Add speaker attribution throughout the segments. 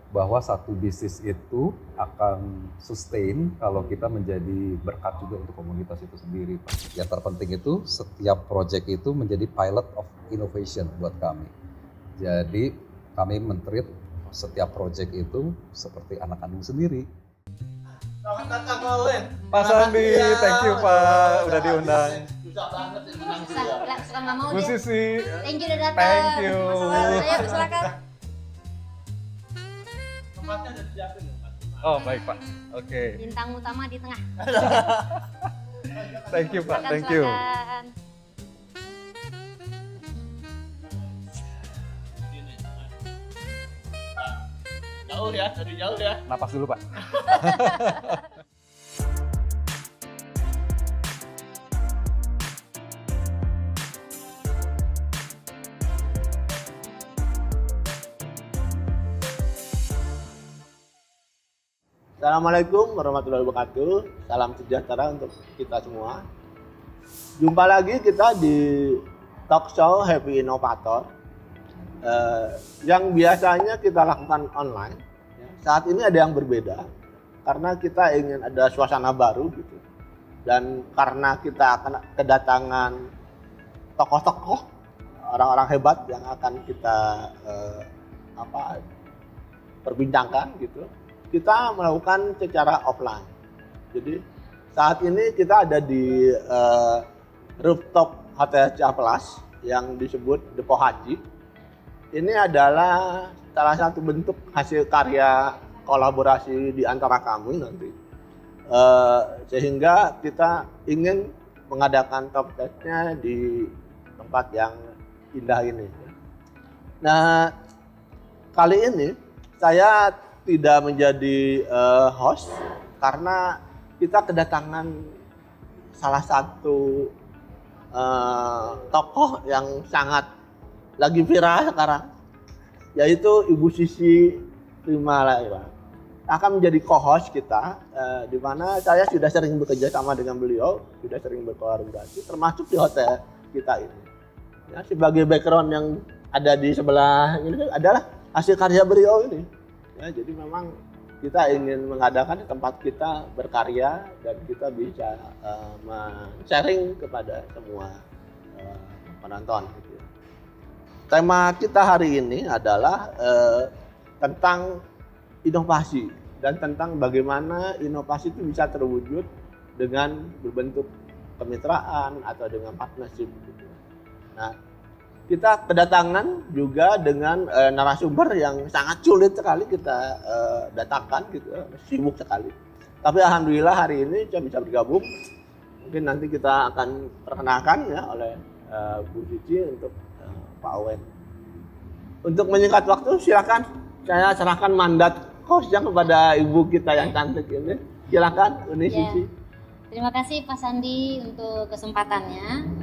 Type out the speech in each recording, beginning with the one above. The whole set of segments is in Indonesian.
Speaker 1: bahwa satu bisnis itu akan sustain kalau kita menjadi berkat juga untuk komunitas itu sendiri, Pak. Yang terpenting itu setiap project itu menjadi pilot of innovation buat kami. Jadi kami men-treat setiap project itu seperti anak kandung sendiri.
Speaker 2: Selamat datang Pak Owen.
Speaker 1: Pak Sandi, thank you Pak, udah diundang.
Speaker 2: Susah banget sih menang
Speaker 3: Suka nggak mau
Speaker 1: Bu
Speaker 3: dia.
Speaker 1: Sisi,
Speaker 3: Thank you udah datang.
Speaker 1: thank you.
Speaker 3: Ayo silakan.
Speaker 2: Tempatnya udah disiapin loh Mas.
Speaker 1: Oh baik Pak, oke.
Speaker 3: Bintang utama di tengah.
Speaker 1: Thank you Pak,
Speaker 3: Silakan,
Speaker 1: thank you.
Speaker 3: silakan.
Speaker 2: Sini. Nah, jauh ya, dari jauh ya.
Speaker 1: Napas dulu Pak.
Speaker 2: Assalamualaikum warahmatullahi wabarakatuh. Salam sejahtera untuk kita semua. Jumpa lagi kita di talk show Happy Innovator yang biasanya kita lakukan online. Saat ini ada yang berbeda karena kita ingin ada suasana baru gitu. Dan karena kita akan kedatangan tokoh-tokoh, orang-orang hebat yang akan kita perbincangkan gitu. Kita melakukan secara offline. Jadi saat ini kita ada di rooftop Hotel Cihampelas yang disebut Depo Haji. Ini adalah salah satu bentuk hasil karya kolaborasi di antara kami nanti. Sehingga kita ingin mengadakan talk-nya di tempat yang indah ini. Nah, kali ini saya tidak menjadi host karena kita kedatangan salah satu tokoh yang sangat lagi viral sekarang, yaitu Ibu Sisi Primalaila akan menjadi co-host kita, di mana saya sudah sering bekerja sama dengan beliau, sudah sering berkolaborasi, termasuk di hotel kita ini. Ya, sebagai background yang ada di sebelah ini adalah hasil karya beliau ini. Ya, jadi memang kita ingin mengadakan tempat kita berkarya dan kita bisa sharing kepada semua penonton. Gitu. Tema kita hari ini adalah tentang inovasi dan tentang bagaimana inovasi itu bisa terwujud dengan berbentuk kemitraan atau dengan partnership. Gitu. Nah, kita kedatangan juga dengan narasumber yang sangat sulit sekali kita datangkan gitu, sibuk sekali. Tapi alhamdulillah hari ini saya bisa bergabung. Mungkin nanti kita akan perkenalkan ya oleh Bu Cici untuk Pak Owen. Untuk menyingkat waktu silakan saya serahkan mandat hostnya kepada ibu kita yang cantik ini. Silakan Uni Cici.
Speaker 3: Terima kasih Pak Sandi untuk kesempatannya.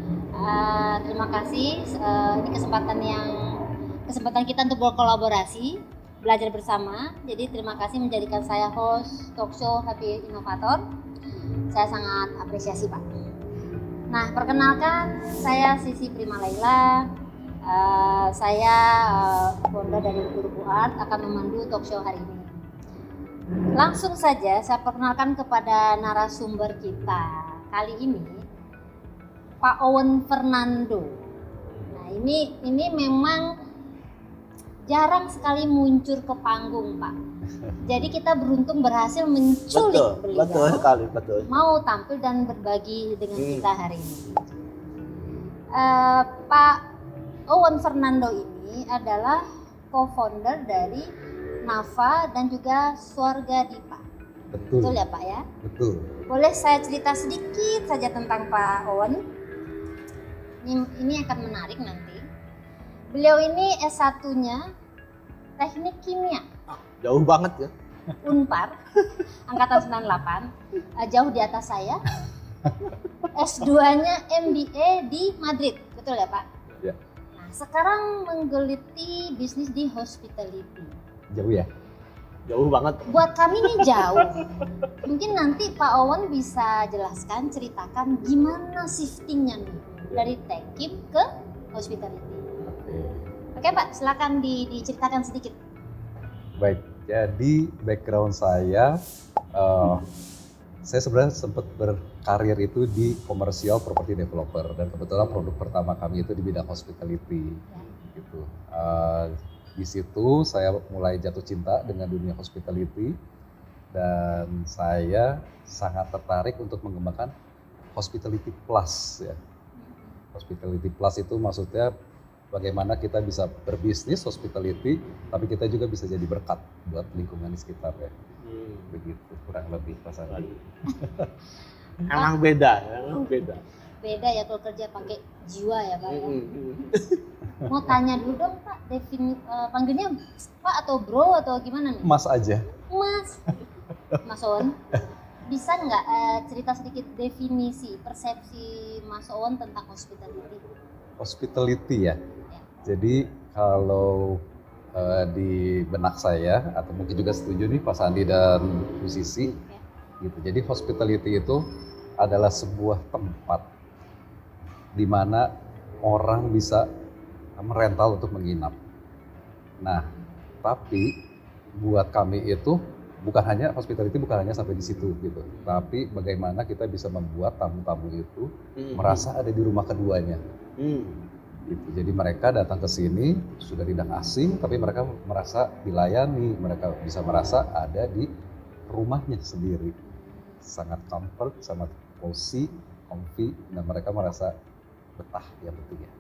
Speaker 3: Terima kasih, ini kesempatan kita untuk berkolaborasi, belajar bersama. Jadi terima kasih menjadikan saya host talk show Happy Innovator. Saya sangat apresiasi Pak. Nah, perkenalkan saya Sisi Primalaila. Saya founder dari Grup Art akan memandu talk show hari ini. Langsung saja saya perkenalkan kepada narasumber kita kali ini, Pak Owen Fernando. Nah, ini memang jarang sekali muncul ke panggung, Pak. Jadi kita beruntung berhasil menculik beliau.
Speaker 2: Betul sekali, betul.
Speaker 3: Mau tampil dan berbagi dengan kita hari ini. Pak Owen Fernando ini adalah co-founder dari Nafa dan juga Swarga Dipa. Betul ya Pak ya?
Speaker 1: Betul.
Speaker 3: Boleh saya cerita sedikit saja tentang Pak Owen? Ini akan menarik nanti. Beliau ini S1-nya Teknik Kimia.
Speaker 2: Jauh banget ya.
Speaker 3: Unpar, angkatan 98, jauh di atas saya. S2-nya MBA di Madrid, betul ya Pak?
Speaker 1: Ya.
Speaker 3: Nah, sekarang menggeluti bisnis di hospitality.
Speaker 1: Jauh ya?
Speaker 2: Jauh banget.
Speaker 3: Buat kami ini jauh. Mungkin nanti Pak Owen bisa jelaskan, ceritakan gimana shiftingnya nih dari tech kim ke hospitality. Oke Pak, silakan diceritakan sedikit.
Speaker 1: Baik, Jadi background saya sebenarnya sempat berkarir itu di commercial property developer dan kebetulan produk pertama kami itu di bidang hospitality gitu. Di situ saya mulai jatuh cinta dengan dunia hospitality dan saya sangat tertarik untuk mengembangkan hospitality plus ya. Hospitality plus itu maksudnya bagaimana kita bisa berbisnis hospitality tapi kita juga bisa jadi berkat buat lingkungan di sekitar ya. Begitu kurang lebih Pak Sandi.
Speaker 2: Emang beda.
Speaker 3: Beda ya kalau kerja pakai jiwa ya Pak. Ya. Mau tanya dulu dong Pak, panggilnya Pak atau Bro atau gimana nih?
Speaker 1: Mas aja.
Speaker 3: Mas On, bisa nggak cerita sedikit definisi, persepsi Mas On tentang hospitality?
Speaker 1: Hospitality ya. Jadi kalau di benak saya atau mungkin juga setuju nih Pak Sandi dan Bu Sisi gitu. Jadi hospitality itu adalah sebuah tempat di mana orang bisa merental untuk menginap. Nah, tapi buat kami itu bukan hanya hospitality bukan hanya sampai di situ gitu. Tapi bagaimana kita bisa membuat tamu-tamu itu merasa ada di rumah keduanya. Gitu. Jadi mereka datang ke sini sudah tidak asing, tapi mereka merasa dilayani, mereka bisa merasa ada di rumahnya sendiri. Sangat comfort, sangat cozy, comfy, dan mereka merasa betah yang penting ya.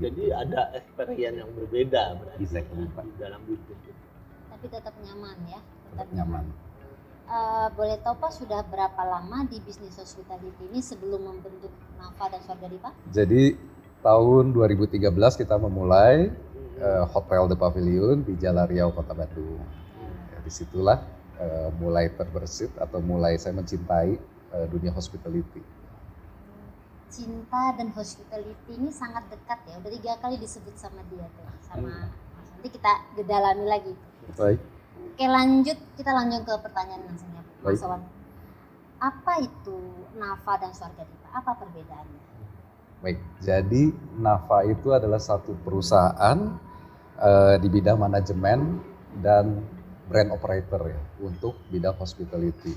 Speaker 2: Jadi ada experience yang berbeda berarti
Speaker 1: Exactly,
Speaker 2: di
Speaker 1: Pak.
Speaker 2: dalam bisnis itu.
Speaker 3: Tapi tetap nyaman ya.
Speaker 1: Tetap nyaman.
Speaker 3: Boleh tahu Pak sudah berapa lama di bisnis hospitality ini sebelum membentuk Nafa dan Swarga Dipa?
Speaker 1: Jadi tahun 2013 kita memulai Hotel The Pavilion di Jalan Riau, Kota Bandung. Ya, disitulah mulai terbersit atau mulai saya mencintai dunia hospitality.
Speaker 3: Cinta dan hospitality ini sangat dekat ya. Udah 3 kali disebut sama dia tuh, sama Mas. Nanti kita gedalami lagi.
Speaker 1: Baik.
Speaker 3: Oke kita lanjut ke pertanyaan langsung ya Mas Wan. Apa itu Nafa dan Swarga Dipa? Apa perbedaannya?
Speaker 1: Baik, jadi Nafa itu adalah satu perusahaan di bidang manajemen dan brand operator ya untuk bidang hospitality.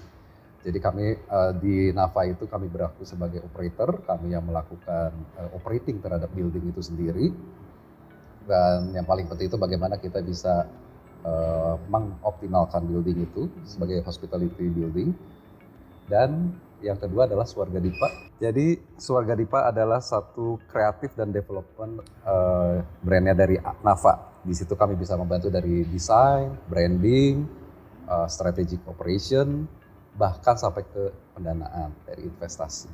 Speaker 1: Jadi kami di Nafa itu kami beraku sebagai operator, kami yang melakukan operating terhadap building itu sendiri. Dan yang paling penting itu bagaimana kita bisa mengoptimalkan building itu sebagai hospitality building. Dan yang kedua adalah Swarga Dipa. Jadi Swarga Dipa adalah satu kreatif dan development brandnya dari Nafa. Di situ kami bisa membantu dari desain, branding, strategic operation, bahkan sampai ke pendanaan dari investasi.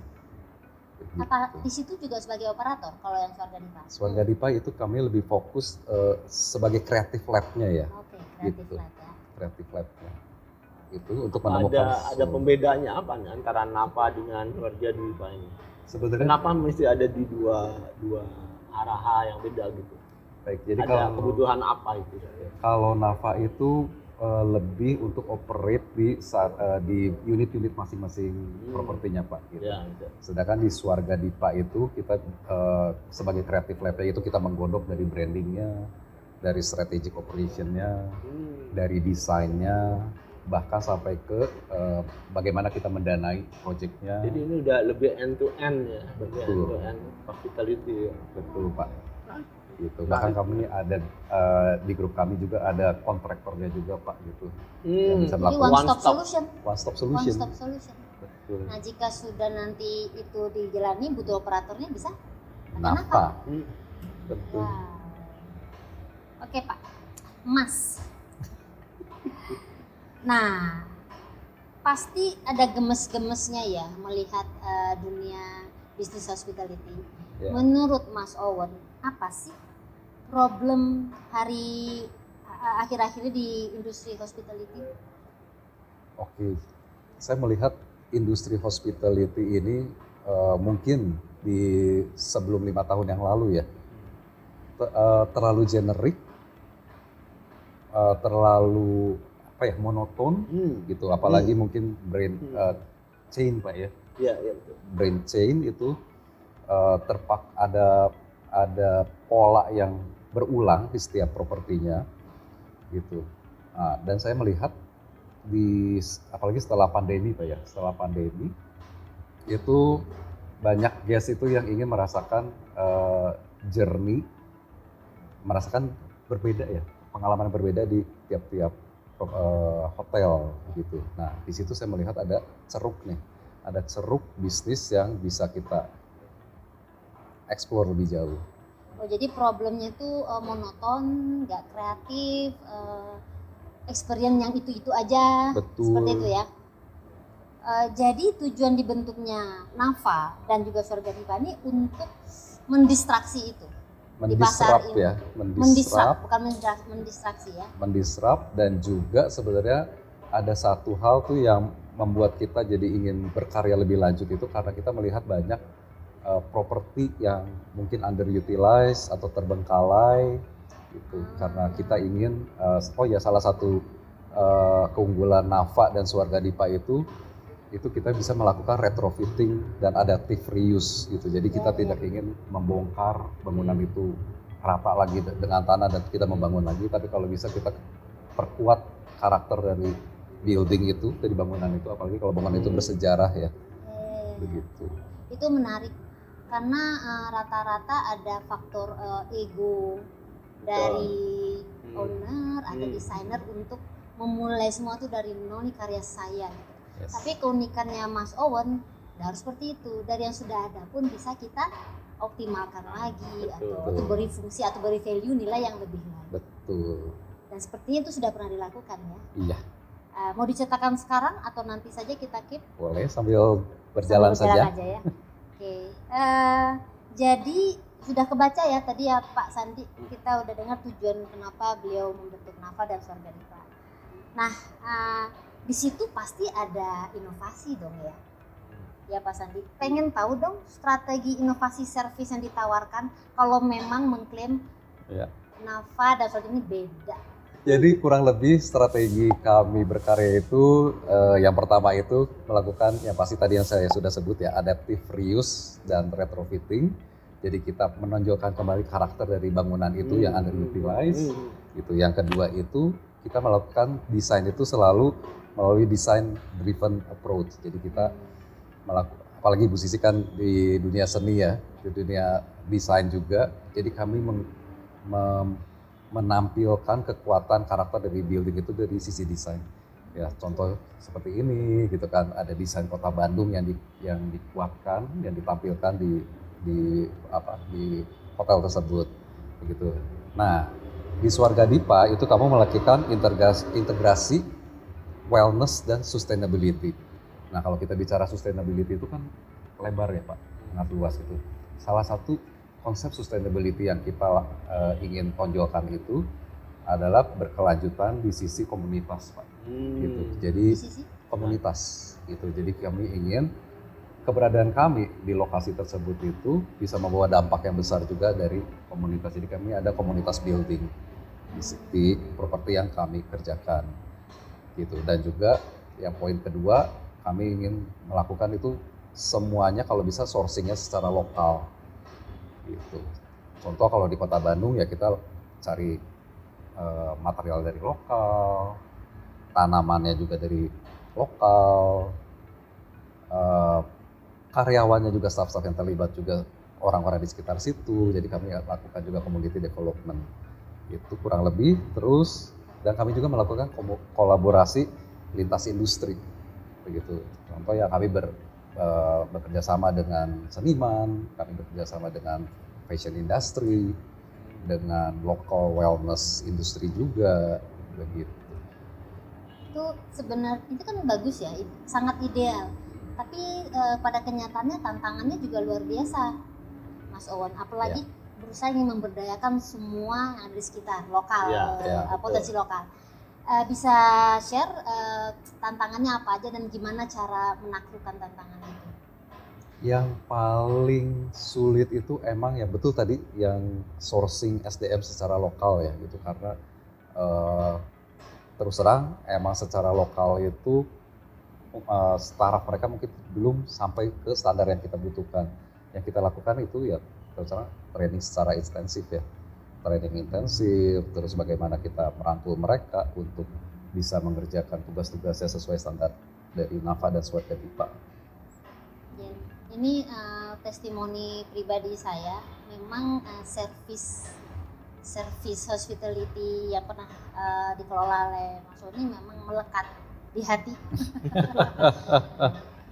Speaker 3: Apa di situ juga sebagai operator kalau yang Swarga Dipa?
Speaker 1: Swarga Dipa itu kami lebih fokus sebagai creative lab-nya ya.
Speaker 3: Oke, kreatif
Speaker 1: Gitu.
Speaker 3: lab ya.
Speaker 1: Creative lab-nya. Itu untuk menemukan
Speaker 2: Ada pembedanya apa nih antara Nafa dengan Swarga Dipa ini?
Speaker 1: sebenarnya.
Speaker 2: Kenapa mesti ada di dua arah yang beda gitu?
Speaker 1: Baik, jadi
Speaker 2: Ada kebutuhan apa itu?
Speaker 1: kalau Nafa itu lebih untuk operate di unit-unit masing-masing propertinya Pak. Gitu.
Speaker 2: Ya, gitu.
Speaker 1: Sedangkan di Swarga Dipa itu kita sebagai creative lab itu kita menggodok dari brandingnya, dari strategic operationnya, dari desainnya, bahkan sampai ke bagaimana kita mendanai proyeknya.
Speaker 2: Jadi ini udah lebih end to end ya, lebih
Speaker 1: Betul.
Speaker 2: end to end hospitality. Ya.
Speaker 1: Betul Pak. Gitu. Bahkan kami ada di grup kami juga ada kontraktornya juga Pak gitu. Yang bisa
Speaker 3: Jadi
Speaker 1: melakukan
Speaker 3: one stop solution.
Speaker 1: one stop
Speaker 3: One
Speaker 1: solution.
Speaker 3: stop solution.
Speaker 1: Betul.
Speaker 3: Nah jika sudah nanti itu dijalani butuh operatornya bisa? Ada
Speaker 1: Nafa. Betul.
Speaker 3: Wow. Oke Pak, Mas. Nah, pasti ada gemes-gemesnya ya melihat dunia bisnis hospitality.
Speaker 1: Ya.
Speaker 3: Menurut Mas Owen, apa sih problem akhir-akhir ini di industri hospitality?
Speaker 1: Oke, saya melihat industri hospitality ini mungkin di sebelum 5 tahun yang lalu ya terlalu generik, terlalu monoton gitu. Apalagi mungkin brand chain Pak ya.
Speaker 2: Iya, betul.
Speaker 1: Brand chain itu ada pola yang berulang di setiap propertinya gitu. Nah, dan saya melihat apalagi setelah pandemi Pak ya, setelah pandemi itu banyak guest itu yang ingin merasakan journey, merasakan berbeda ya, pengalaman yang berbeda di tiap-tiap hotel gitu. Nah, di situ saya melihat ada ceruk nih, ada ceruk bisnis yang bisa kita explore lebih jauh.
Speaker 3: Oh, jadi problemnya itu monoton, nggak kreatif, experience yang itu-itu aja.
Speaker 1: Betul.
Speaker 3: Seperti itu ya. Jadi tujuan dibentuknya Nafa dan juga Surga Dipa ini untuk mendistraksi itu. Di pasar
Speaker 1: Mendisrupt
Speaker 3: ini.
Speaker 1: ya,
Speaker 3: Mendisrupt, bukan mendistraksi ya.
Speaker 1: mendisrupt, dan juga sebenarnya ada satu hal tuh yang membuat kita jadi ingin berkarya lebih lanjut itu karena kita melihat banyak properti yang mungkin underutilized atau terbengkalai gitu. Karena kita ingin salah satu keunggulan Nafa dan Swarga Dipa itu kita bisa melakukan retrofitting dan adaptive reuse gitu. Jadi kita tidak ingin membongkar bangunan itu rata lagi dengan tanah dan kita membangun lagi, tapi kalau bisa kita perkuat karakter dari building itu, dari bangunan itu, apalagi kalau bangunan itu bersejarah ya. Begitu.
Speaker 3: Itu menarik karena rata-rata ada faktor ego dari owner atau desainer untuk memulai semua itu dari nol, nih karya saya gitu.
Speaker 1: Yes.
Speaker 3: Tapi keunikannya Mas Owen harus seperti itu, dari yang sudah ada pun bisa kita optimalkan lagi atau beri fungsi atau beri value nilai yang lebih lagi.
Speaker 1: Betul.
Speaker 3: Dan sepertinya itu sudah pernah dilakukan ya.
Speaker 1: Iya.
Speaker 3: Mau diceritakan sekarang atau nanti saja kita keep?
Speaker 1: Boleh sambil berjalan saja.
Speaker 3: Aja ya. Oke. Jadi sudah kebaca ya tadi ya Pak Sandi, kita udah dengar tujuan kenapa beliau membentuk Nafa dan Swarga Dipa. Nah, di situ pasti ada inovasi dong ya. Ya Pak Sandi, pengen tahu dong strategi inovasi servis yang ditawarkan kalau memang mengklaim Nafa dan Swarga ini beda.
Speaker 1: Jadi kurang lebih strategi kami berkarya itu yang pertama itu melakukan yang pasti tadi yang saya sudah sebut ya, adaptive reuse dan retrofitting. Jadi kita menonjolkan kembali karakter dari bangunan itu yang underutilized. Gitu. Yang kedua itu kita melakukan desain itu selalu melalui design driven approach. Jadi kita melakukan, apalagi Bu Sisi kan di dunia seni ya, di dunia desain juga. Jadi kami menampilkan kekuatan karakter dari building itu dari sisi desain. Ya, contoh seperti ini gitu kan, ada desain Kota Bandung yang dikuatkan, yang ditampilkan di hotel tersebut begitu. Nah, di Swarga Dipa itu kamu melakukan integrasi wellness dan sustainability. Nah, kalau kita bicara sustainability itu kan lebar ya Pak, sangat luas itu. Salah satu konsep sustainability yang kita ingin tonjolkan itu adalah berkelanjutan di sisi komunitas Pak. Gitu. Jadi komunitas gitu. Jadi kami ingin keberadaan kami di lokasi tersebut itu bisa membawa dampak yang besar juga dari komunitas. Jadi kami ada komunitas building di properti yang kami kerjakan gitu. Dan juga yang poin kedua, kami ingin melakukan itu semuanya kalau bisa sourcingnya secara lokal gitu. Contoh kalau di Kota Bandung ya kita cari material dari lokal, tanamannya juga dari lokal, karyawannya juga staff-staff yang terlibat juga orang-orang di sekitar situ. Jadi kami lakukan juga community development itu kurang lebih terus, dan kami juga melakukan kolaborasi lintas industri begitu. Contoh ya kami bekerja sama dengan seniman, kami bekerja sama dengan fashion industry, dengan local wellness industri juga begitu.
Speaker 3: Itu sebenarnya itu kan bagus ya, sangat ideal. Tapi pada kenyataannya tantangannya juga luar biasa, Mas Owen. Apalagi berusaha ingin memberdayakan semua yang ada di sekitar lokal, potensi lokal. Bisa share tantangannya apa aja dan gimana cara menaklukkan tantangan itu?
Speaker 1: Yang paling sulit itu emang ya betul tadi yang sourcing SDM secara lokal ya gitu, karena terus terang emang secara lokal itu startup mereka mungkin belum sampai ke standar yang kita butuhkan. Yang kita lakukan itu ya terus terang training secara intensif ya. training intensif, terus bagaimana kita merangkul mereka untuk bisa mengerjakan tugas-tugasnya sesuai standar dari NAFA dan SWOT Pak.
Speaker 3: Ya, ini testimoni pribadi saya, memang service hospitality yang pernah dikelola oleh Mas Sony memang melekat di hati.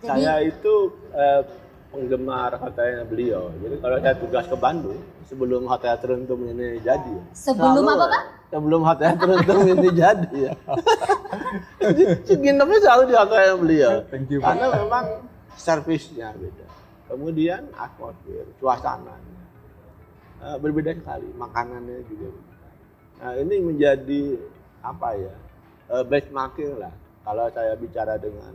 Speaker 3: Jadi,
Speaker 2: Saya itu penggemar hotelnya beliau. Jadi kalau saya tugas ke Bandung sebelum Hotel Truntum ini jadi.
Speaker 3: Sebelum apa, Pak?
Speaker 2: Sebelum Hotel Truntum ini jadi ya. Nginepnya selalu di hotelnya beliau.
Speaker 1: Thank you, Pak.
Speaker 2: Karena memang servisnya beda. Kemudian atmosfer, suasananya berbeda sekali, makanannya juga. Nah ini menjadi apa ya, benchmarking lah. Kalau saya bicara dengan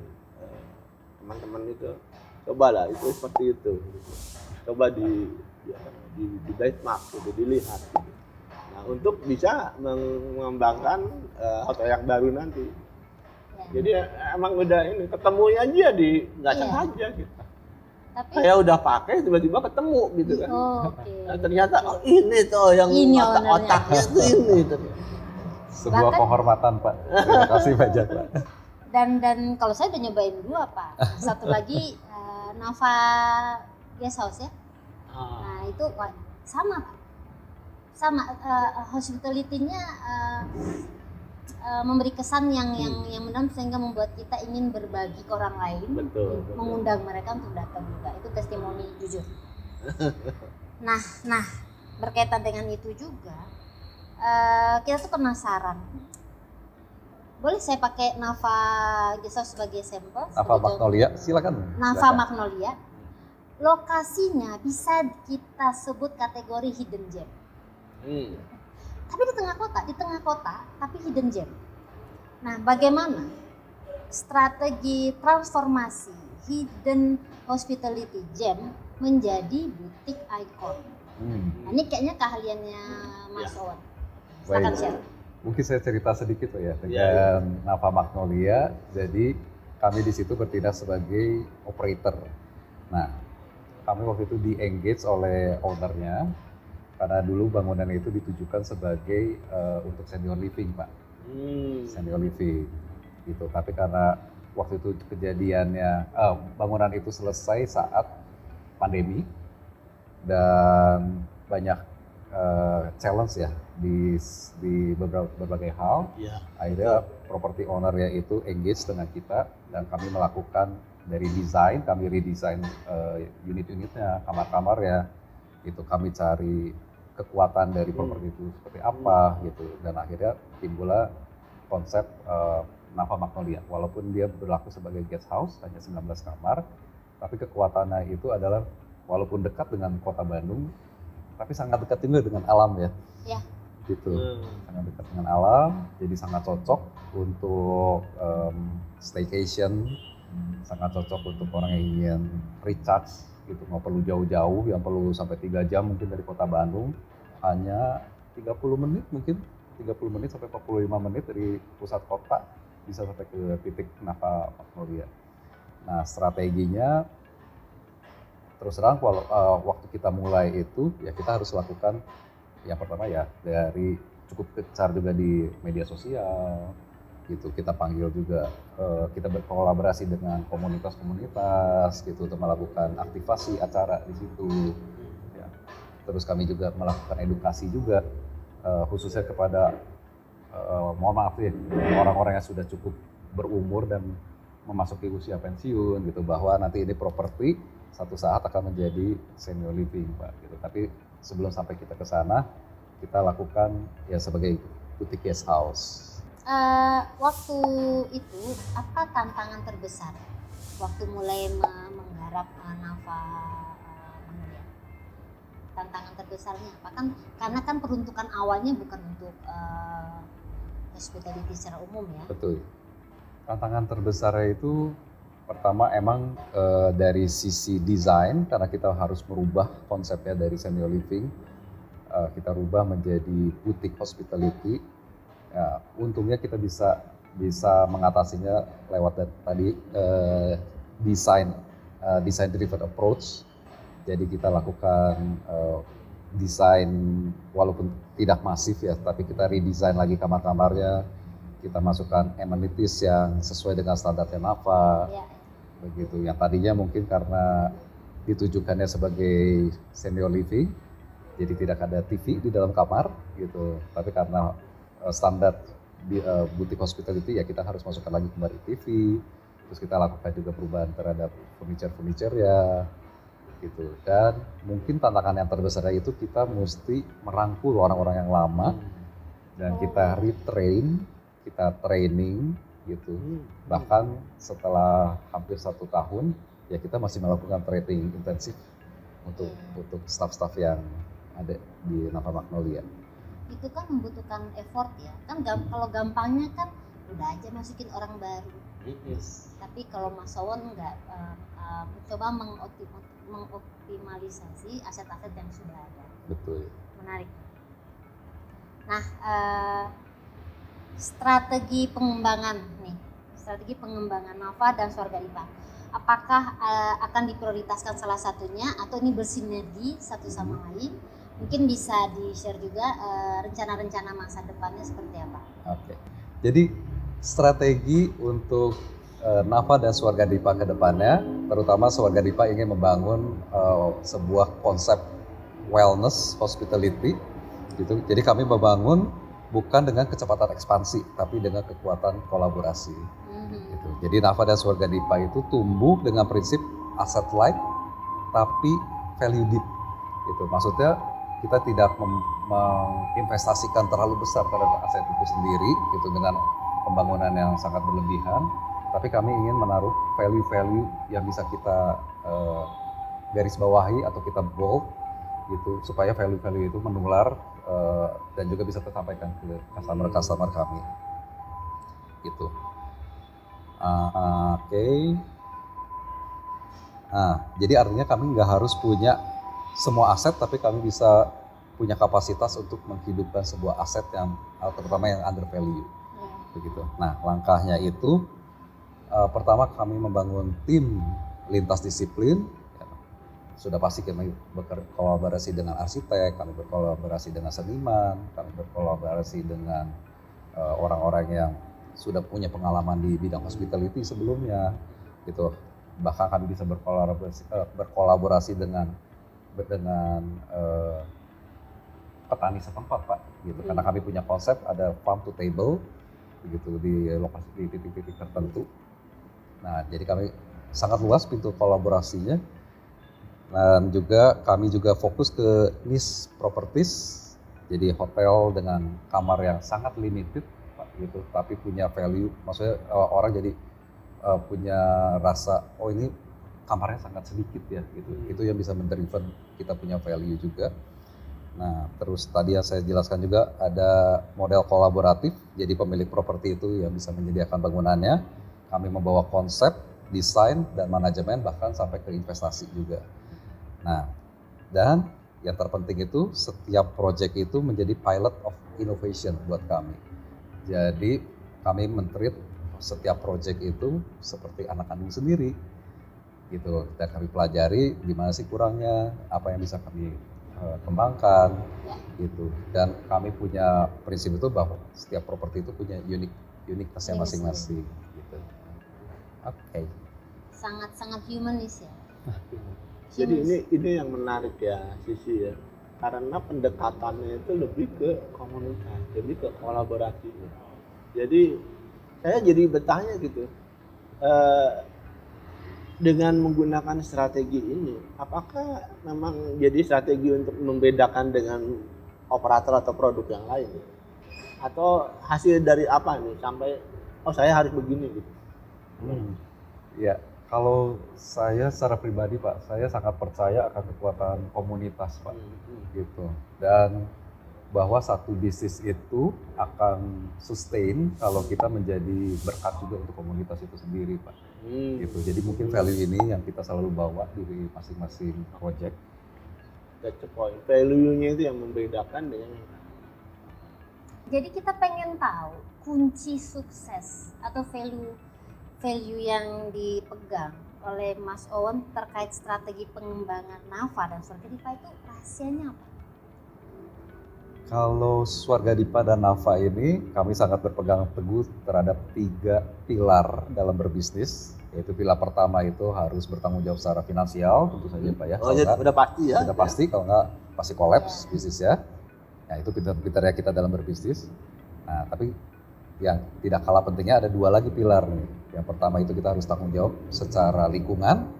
Speaker 2: teman-teman itu, cobalah itu seperti itu. Coba di benchmark, gitu, dilihat. Gitu. Nah untuk bisa mengembangkan hotel yang baru nanti.
Speaker 3: Ya.
Speaker 2: Jadi emang udah ini ketemunya aja nggak
Speaker 3: Iya.
Speaker 2: sengaja kita.
Speaker 3: Tapi
Speaker 2: Saya udah pakai tiba-tiba ketemu gitu kan.
Speaker 3: oke.
Speaker 2: Nah, ternyata oh ini tuh yang
Speaker 3: Ini
Speaker 2: otak-otaknya tuh ini ternyata.
Speaker 1: Sebuah
Speaker 3: Bahkan-
Speaker 1: kehormatan Pak. Terima kasih banyak Pak.
Speaker 3: Dan kalau saya udah nyobain 2, Pak. Satu lagi Nava Guest House ya. Nah itu wah, sama Pak. Sama hospitality-nya memberi kesan yang mendalam sehingga membuat kita ingin berbagi ke orang lain,
Speaker 2: Betul.
Speaker 3: mengundang mereka untuk datang juga. Itu testimoni jujur. Nah berkaitan dengan itu juga kita tuh penasaran. Boleh saya pakai Nava Guest House sebagai sampel?
Speaker 1: Nava
Speaker 3: sebagai contoh?
Speaker 1: Magnolia, silakan.
Speaker 3: Nava
Speaker 1: Silakan.
Speaker 3: Magnolia. Lokasinya bisa kita sebut kategori hidden gem. Tapi di tengah kota, tapi hidden gem. Nah, bagaimana strategi transformasi hidden hospitality gem menjadi butik icon? Nah, ini kayaknya keahliannya Mas Owen. Silakan
Speaker 1: Baik.
Speaker 3: share.
Speaker 1: Mungkin saya cerita sedikit ya dengan
Speaker 2: Ya.
Speaker 1: Nava Magnolia. Jadi kami di situ bertindak sebagai operator. Nah, kami waktu itu di-engage oleh ownernya karena dulu bangunan itu ditujukan sebagai untuk senior living, Pak. Senior living gitu. Tapi karena waktu itu kejadiannya bangunan itu selesai saat pandemi dan banyak challenge ya di berbagai hal.
Speaker 2: Iya.
Speaker 1: Akhirnya property owner ya itu engage dengan kita dan kami melakukan dari desain, kami redesign unit-unitnya, kamar-kamarnya. Itu kami cari kekuatan dari properti itu seperti apa gitu, dan akhirnya timbullah konsep Nava Magnolia. Walaupun dia berlaku sebagai guest house hanya 19 kamar, tapi kekuatannya itu adalah walaupun dekat dengan kota Bandung, tapi sangat dekat juga dengan alam ya.
Speaker 3: Ya.
Speaker 1: Gitu, sangat dekat dengan alam, jadi sangat cocok untuk staycation, sangat cocok untuk orang yang ingin recharge gitu, nggak perlu jauh-jauh, yang perlu sampai 3 jam mungkin dari kota Bandung, hanya 30 menit mungkin, 30 menit sampai 45 menit dari pusat kota bisa sampai ke titik Nava Magnolia. Nah strateginya terus terang waktu kita mulai itu ya kita harus lakukan yang pertama ya dari cukup kecar juga di media sosial gitu, kita panggil juga kita berkolaborasi dengan komunitas-komunitas gitu untuk melakukan aktivasi acara di situ ya. Terus kami juga melakukan edukasi juga khususnya kepada mohon maaf ya orang-orang yang sudah cukup berumur dan memasuki usia pensiun gitu, bahwa nanti ini properti satu saat akan menjadi senior living Pak gitu. Tapi sebelum sampai kita ke sana kita lakukan ya sebagai butik guest house.
Speaker 3: Waktu itu apa tantangan terbesar waktu mulai menggarap Nava Magnolia? Tantangan terbesarnya apa? Karena kan peruntukan awalnya bukan untuk hospitality secara umum ya.
Speaker 1: Betul. Tantangan terbesarnya itu pertama emang dari sisi desain, karena kita harus merubah konsepnya dari senior living, kita rubah menjadi boutique hospitality. Ya, untungnya kita bisa mengatasinya lewat tadi design driven approach. Jadi kita lakukan desain walaupun tidak masif ya, tapi kita redesign lagi kamar-kamarnya, kita masukkan amenities yang sesuai dengan standarnya NAFA,
Speaker 3: Ya.
Speaker 1: begitu. Yang tadinya mungkin karena ditujukannya sebagai senior living, jadi tidak ada TV di dalam kamar gitu. Tapi karena standar di boutique hospitality ya kita harus masukkan lagi kembali TV. Terus kita lakukan juga perubahan terhadap furniture ya gitu. Dan mungkin tantangan yang terbesar itu kita mesti merangkul orang-orang yang lama dan kita retrain, kita training gitu. Bahkan setelah hampir 1 tahun ya kita masih melakukan training intensif untuk staff-staff yang ada di NAFA Magnolia.
Speaker 3: Itu kan membutuhkan effort ya. Kan kalau gampangnya kan udah aja masukin orang baru. Tapi kalau Mas Owon enggak, mencoba mengoptimalisasi aset-aset yang sudah ada.
Speaker 1: Betul.
Speaker 3: Menarik. Nah, strategi pengembangan NAFA dan Swarga Dipa. Apakah akan diprioritaskan salah satunya atau ini bersinergi satu sama lain? Mungkin bisa di-share juga rencana-rencana masa depannya seperti apa?
Speaker 1: Oke. Jadi strategi untuk NAFA dan Swarga Dipa ke depannya, terutama Swarga Dipa ingin membangun sebuah konsep wellness hospitality gitu. Jadi kami membangun bukan dengan kecepatan ekspansi, tapi dengan kekuatan kolaborasi. Gitu. Jadi NAFA dan Swarga Dipa itu tumbuh dengan prinsip asset light, tapi value deep. Gitu. Maksudnya kita tidak menginvestasikan terlalu besar terhadap aset itu sendiri, gitu dengan pembangunan yang sangat berlebihan. Tapi kami ingin menaruh value-value yang bisa kita garis bawahi atau kita bold, gitu supaya value-value itu menular dan juga bisa tersampaikan ke customer kami, gitu. Oke. Nah, jadi artinya kami nggak harus punya semua aset, tapi kami bisa punya kapasitas untuk menghidupkan sebuah aset yang terutama yang under value, begitu. Nah, langkahnya itu pertama kami membangun tim lintas disiplin. Sudah pasti kami berkolaborasi dengan arsitek, kami berkolaborasi dengan seniman, kami berkolaborasi dengan orang-orang yang sudah punya pengalaman di bidang hospitality sebelumnya, gitu. Bahkan kami bisa berkolaborasi dengan petani setempat, Pak, gitu. Karena kami punya konsep ada farm to table, begitu di lokasi di titik-titik tertentu. Nah, jadi kami sangat luas pintu kolaborasinya. Dan juga kami juga fokus ke niche properties, jadi hotel dengan kamar yang sangat limited, Pak, gitu, tapi punya value. Maksudnya orang jadi punya rasa, oh ini kamarnya sangat sedikit ya, gitu. Itu yang bisa mendriven kita punya value juga. Nah, terus tadi yang saya jelaskan juga ada model kolaboratif, jadi pemilik properti itu yang bisa menyediakan bangunannya. Kami membawa konsep, desain, dan manajemen, bahkan sampai ke investasi juga. Nah, dan yang terpenting itu setiap project itu menjadi pilot of innovation buat kami. Jadi kami men-treat setiap project itu seperti anak kandung sendiri, gitu. Dan kami pelajari di mana sih kurangnya, apa yang bisa kami kembangkan, gitu. Dan kami punya prinsip itu bahwa setiap properti itu punya uniqueness-nya masing-masing, gitu. Oke.
Speaker 3: Sangat humanis ya.
Speaker 2: Jadi ini yang menarik ya, Sisi ya, karena pendekatannya itu lebih ke komunitas, lebih ke kolaborasi. Jadi saya jadi bertanya gitu, dengan menggunakan strategi ini, apakah memang jadi strategi untuk membedakan dengan operator atau produk yang lain, atau hasil dari apa nih sampai oh saya harus begini gitu?
Speaker 1: Ya. Kalau saya secara pribadi, Pak, saya sangat percaya akan kekuatan komunitas, Pak, gitu. Dan bahwa satu bisnis itu akan sustain kalau kita menjadi berkat juga untuk komunitas itu sendiri, Pak. Gitu. Jadi mungkin value ini yang kita selalu bawa di masing-masing project.
Speaker 2: That's the point. Value-nya itu yang membedakan dengan yang lain.
Speaker 3: Jadi kita pengen tahu kunci sukses atau value yang dipegang oleh Mas Owon terkait strategi pengembangan NAFA dan Swarga Dipa itu rahasianya apa?
Speaker 1: Kalau Swarga Dipa dan Nafa ini, kami sangat berpegang teguh terhadap 3 pilar dalam berbisnis. Yaitu pilar pertama itu harus bertanggung jawab secara finansial, tentu saja Pak ya.
Speaker 2: Oh,
Speaker 1: Kalau
Speaker 2: ya,
Speaker 1: nggak,
Speaker 2: udah pasti ya.
Speaker 1: sudah pasti, kalau nggak pasti kolaps bisnisnya. Nah itu pilar-pilar kita dalam berbisnis. Nah tapi yang tidak kalah pentingnya ada 2 lagi pilar nih. Yang pertama itu kita harus tanggung jawab secara lingkungan,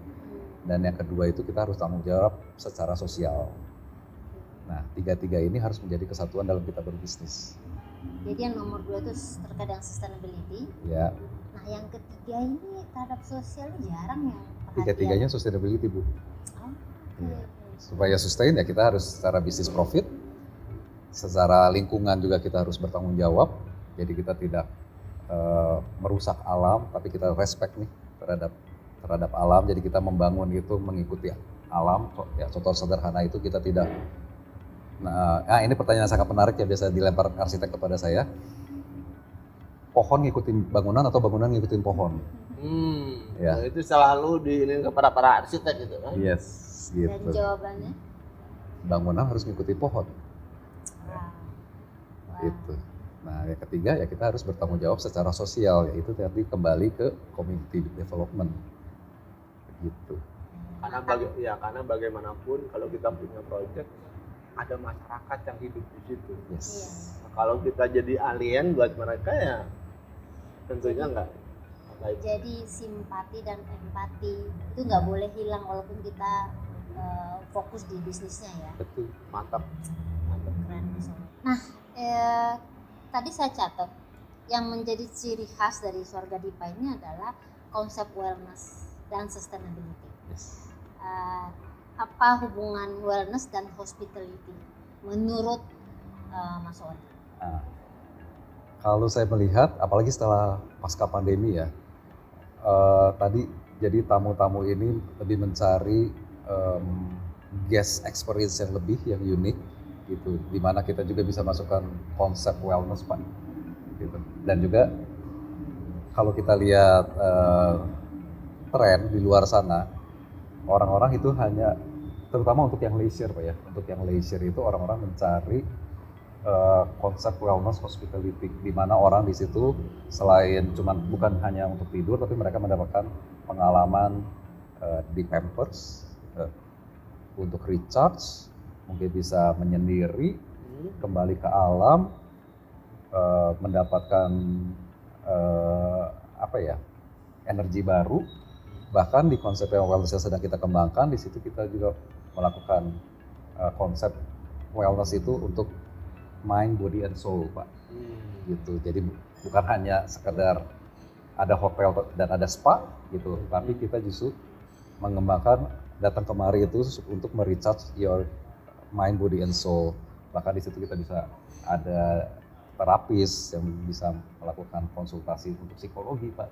Speaker 1: dan yang kedua itu kita harus tanggung jawab secara sosial. Nah, 3-3 ini harus menjadi kesatuan dalam kita berbisnis.
Speaker 3: Jadi yang nomor 2 itu terkait dengan sustainability.
Speaker 1: Ya,
Speaker 3: Nah yang ketiga ini terhadap sosial jarang yang perhatian.
Speaker 1: 3-3-nya sustainability, Bu.
Speaker 3: Oh,
Speaker 1: Iya. Supaya sustain ya kita harus secara bisnis profit, secara lingkungan juga kita harus bertanggung jawab. Jadi kita tidak merusak alam, tapi kita respect nih terhadap alam. Jadi kita membangun itu mengikuti alam. Ya, contoh sederhana itu kita tidak. Nah, ini pertanyaan sangat menarik yang biasa dilempar arsitek kepada saya. Pohon ngikutin bangunan atau bangunan ngikutin pohon? Ya.
Speaker 2: Nah, itu selalu diinin kepada para arsitek gitu kan.
Speaker 1: Yes,
Speaker 3: Dan
Speaker 1: gitu.
Speaker 3: jawabannya?
Speaker 1: Bangunan harus ngikuti pohon.
Speaker 3: Wow.
Speaker 1: Itu. Nah, yang ketiga ya kita harus bertanggung jawab secara sosial, yaitu tadi kembali ke community development. Gitu.
Speaker 2: Karena bagaimanapun kalau kita punya project ada masyarakat yang hidup di situ.
Speaker 1: Yes.
Speaker 3: Iya.
Speaker 2: Nah, kalau kita jadi alien buat mereka ya tentunya enggak.
Speaker 3: Jadi simpati dan empati itu nggak boleh hilang walaupun kita fokus di bisnisnya ya.
Speaker 1: Betul.
Speaker 2: Mantap.
Speaker 3: Keren. Nah, tadi saya catat yang menjadi ciri khas dari Swarga Dipa ini adalah konsep wellness dan sustainability.
Speaker 1: Yes.
Speaker 3: Apa hubungan wellness dan hospitality menurut Mas Owen?
Speaker 1: Nah, kalau saya melihat, apalagi setelah pasca pandemi ya, tadi jadi tamu-tamu ini lebih mencari guest experience yang lebih, yang unik, gitu. Dimana kita juga bisa masukkan konsep wellness Pak, gitu. Dan juga kalau kita lihat tren di luar sana, orang-orang itu hanya, terutama untuk yang leisure Pak ya, untuk yang leisure itu orang-orang mencari konsep wellness hospitality, di mana orang di situ selain bukan hanya untuk tidur, tapi mereka mendapatkan pengalaman di Pampers, untuk recharge, mungkin bisa menyendiri, kembali ke alam, mendapatkan energi baru. Bahkan di konsep yang wellness yang sedang kita kembangkan, di situ kita juga melakukan konsep wellness itu untuk mind, body, and soul, Pak. Gitu. Jadi bukan hanya sekedar ada hotel dan ada spa gitu, tapi kita justru mengembangkan datang kemari itu untuk merecharge your mind, body, and soul. Bahkan di situ kita bisa ada terapis yang bisa melakukan konsultasi untuk psikologi, Pak.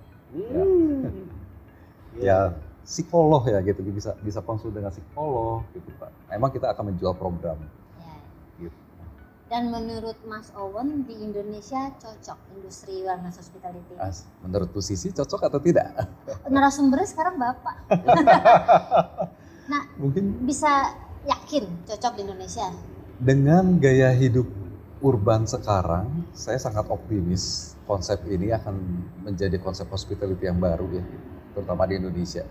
Speaker 1: Ya psikolog ya gitu, bisa konsul dengan psikolog gitu, Pak. Memang kita akan menjual program.
Speaker 3: Ya. Dan menurut Mas Owen di Indonesia cocok industri wellness hospitality?
Speaker 1: Menurut Bu Sisi cocok atau tidak?
Speaker 3: Narasumbernya sekarang Bapak. Nah,
Speaker 1: Mungkin
Speaker 3: bisa yakin cocok di Indonesia?
Speaker 1: dengan gaya hidup urban sekarang, saya sangat optimis konsep ini akan menjadi konsep hospitality yang baru ya, terutama di Indonesia.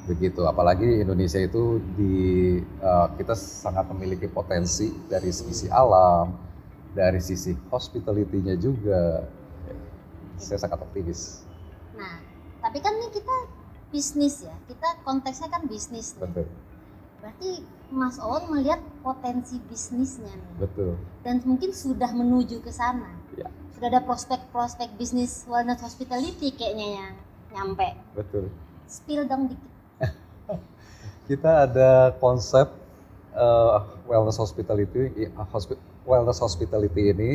Speaker 1: Begitu, apalagi Indonesia itu kita sangat memiliki potensi dari sisi alam, dari sisi hospitality-nya juga. Saya sangat optimis.
Speaker 3: Nah, tapi kan ini kita bisnis ya, kita konteksnya kan bisnis nih.
Speaker 1: Betul,
Speaker 3: Berarti Mas Owen melihat potensi bisnisnya nih.
Speaker 1: betul.
Speaker 3: Dan mungkin sudah menuju ke sana.
Speaker 1: Ya.
Speaker 3: Sudah ada prospek-prospek bisnis wellness hospitality kayaknya yang nyampe.
Speaker 1: Betul.
Speaker 3: Spill dong dikit.
Speaker 1: Kita ada konsep wellness hospitality. Wellness hospitality ini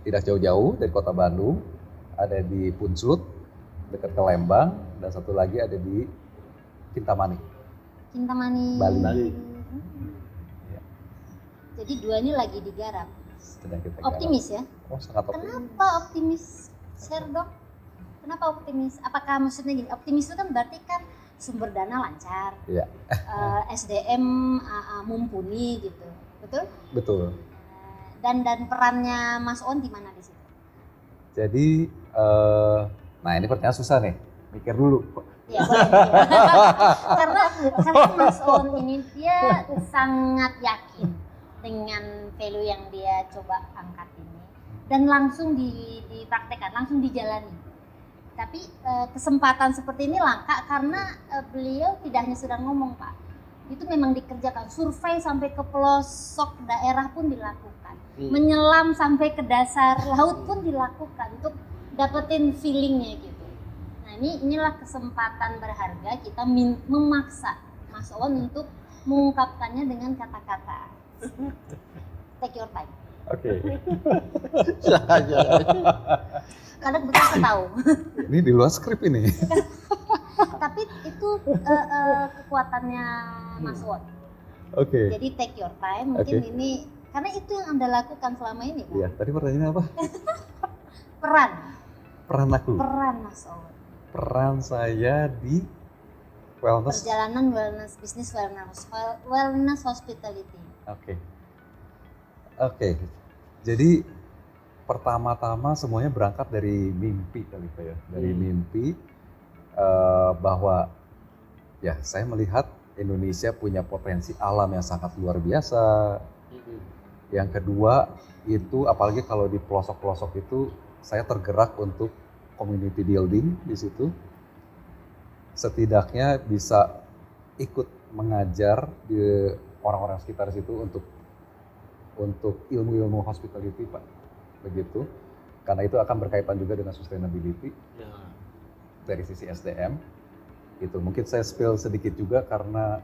Speaker 1: tidak jauh-jauh dari kota Bandung, ada di Punslut, dekat ke Lembang, dan satu lagi ada di Kintamani.
Speaker 3: Kintamani.
Speaker 1: Bali. Ya.
Speaker 3: Jadi 2 ini lagi digarap.
Speaker 1: Sedang kita
Speaker 3: Optimis ya?
Speaker 1: garap. Oh, sangat optimis.
Speaker 3: Kenapa optimis? Share dong. Kenapa optimis? Apakah maksudnya gini, optimis itu kan berarti kan sumber dana lancar,
Speaker 1: Iya.
Speaker 3: SDM mumpuni gitu, betul?
Speaker 1: Betul.
Speaker 3: Dan perannya Mas On di mana di situ?
Speaker 1: Jadi, nah ini pertanyaan susah nih, mikir dulu.
Speaker 3: Ya, boleh. karena Mas On ini dia sangat yakin dengan value yang dia coba angkat ini dan langsung dipraktekkan, langsung dijalani. Tapi kesempatan seperti ini langka karena beliau tidak hanya sudah ngomong, Pak. Itu memang dikerjakan, survei sampai ke pelosok daerah pun dilakukan, menyelam sampai ke dasar laut pun dilakukan untuk dapetin feelingnya gitu. Nah inilah kesempatan berharga kita memaksa Mas On untuk mengungkapkannya dengan kata-kata. Take your time.
Speaker 1: Oke.
Speaker 3: Karena kebetulan saya tahu.
Speaker 1: Ini di luar skrip ini.
Speaker 3: Tapi itu kekuatannya Mas On.
Speaker 1: Oke.
Speaker 3: Jadi take your time. Mungkin
Speaker 1: Oke.
Speaker 3: ini karena itu yang Anda lakukan selama ini, Pak.
Speaker 1: Iya, tadi pertanyaannya apa?
Speaker 3: Peran
Speaker 1: Aku.
Speaker 3: Mas On.
Speaker 1: Peran saya di wellness.
Speaker 3: Perjalanan wellness bisnis, wellness hospitality.
Speaker 1: Oke. Jadi pertama-tama semuanya berangkat dari mimpi kali Pak ya. Dari mimpi bahwa ya saya melihat Indonesia punya potensi alam yang sangat luar biasa. Yang kedua itu apalagi kalau di pelosok-pelosok itu saya tergerak untuk community building di situ. Setidaknya bisa ikut mengajar di orang-orang sekitar situ untuk ilmu-ilmu hospitality Pak. Begitu. Karena itu akan berkaitan juga dengan sustainability.
Speaker 2: Ya.
Speaker 1: Dari sisi SDM itu mungkin saya spill sedikit juga karena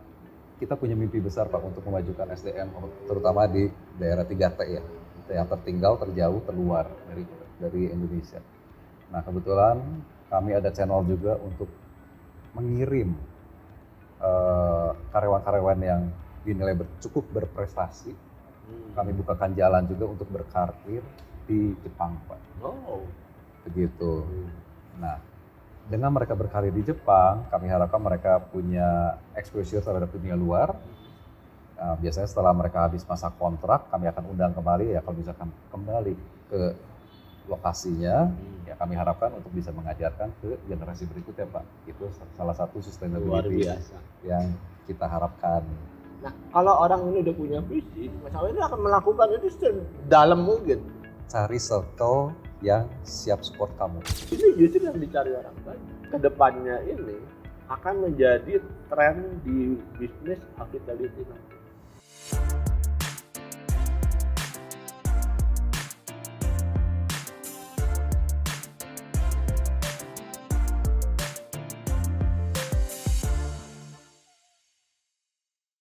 Speaker 1: kita punya mimpi besar Pak untuk memajukan SDM terutama di daerah 3T ya, yang tertinggal, terjauh, terluar dari Indonesia. Nah kebetulan kami ada channel juga untuk mengirim karyawan-karyawan yang dinilai cukup berprestasi. Kami bukakan jalan juga untuk berkarir di Jepang Pak.
Speaker 2: Oh.
Speaker 1: Begitu. Nah dengan mereka berkarir di Jepang, kami harapkan mereka punya exposure terhadap dunia luar. Biasanya setelah mereka habis masa kontrak, kami akan undang kembali ya kalau misalkan kembali ke lokasinya, ya kami harapkan untuk bisa mengajarkan ke generasi berikutnya Pak. Itu salah satu sustainability yang kita harapkan.
Speaker 2: Nah kalau orang ini udah punya visi, Mas On ini akan melakukan itu sedalam mungkin.
Speaker 1: Cari circle yang siap support kamu.
Speaker 2: Ini justru yang dicari orang banyak. Kedepannya ini akan menjadi tren di bisnis hospitality.